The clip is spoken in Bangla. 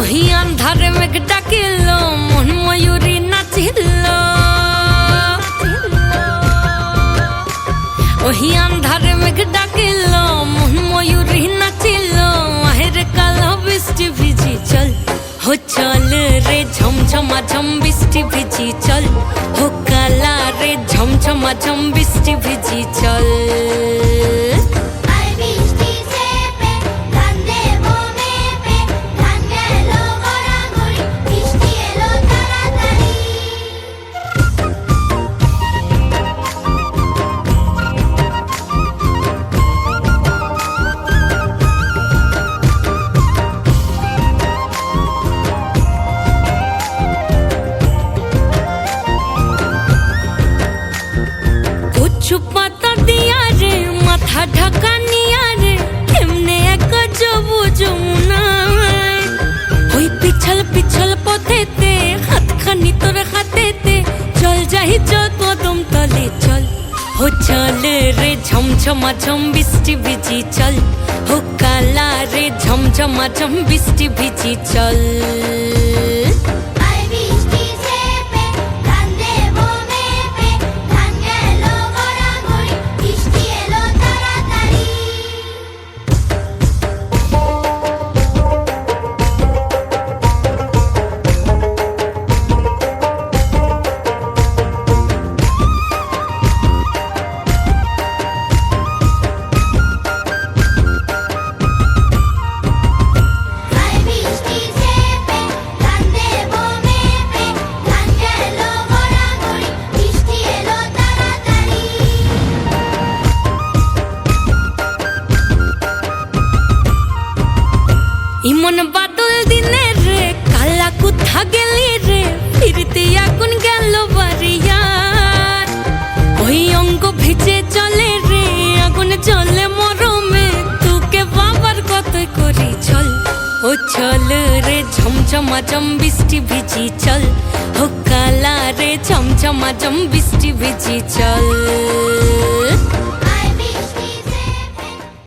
ওহি আন্ধারে মেঘ ডাকিল মন ময়ূরী নাচিল ওহি আন্ধারে মেঘ ডাকিল মন ময়ূরী নাচিল আহের কালো বৃষ্টি ভিজি চল हो चल रे झमझमा झम बृष्टि भिजी चल हो काला रे झमझमा झम बृष्टि भिजी चल পাতা দিয়া রে মাথা ঢাকা নিয়া রে কেমনে এক যাবো যমুনা ওই পিছল পিছল পথেতে হাতখানি তোর হাতেতে চল যাই চল কদম তলে চল हो चल रे झमझमा झम बृष्टि भिजी चल हो काला रे झमझमा झम बृष्टि भिजी चल ইমন বাদল দিনে রে কালা কোথা গেলি রে ফিরতে আগুন গেল বাড়িয়ার ওই অঙ্গ ভিজে চলে রে আগুন চলে মরমে তোকে বাবার কতই করি চল ও চল রে ঝমঝমা ঝম বৃষ্টি ভিজি চল ও কালা রে ঝমঝমা ঝম বৃষ্টি ভিজি চল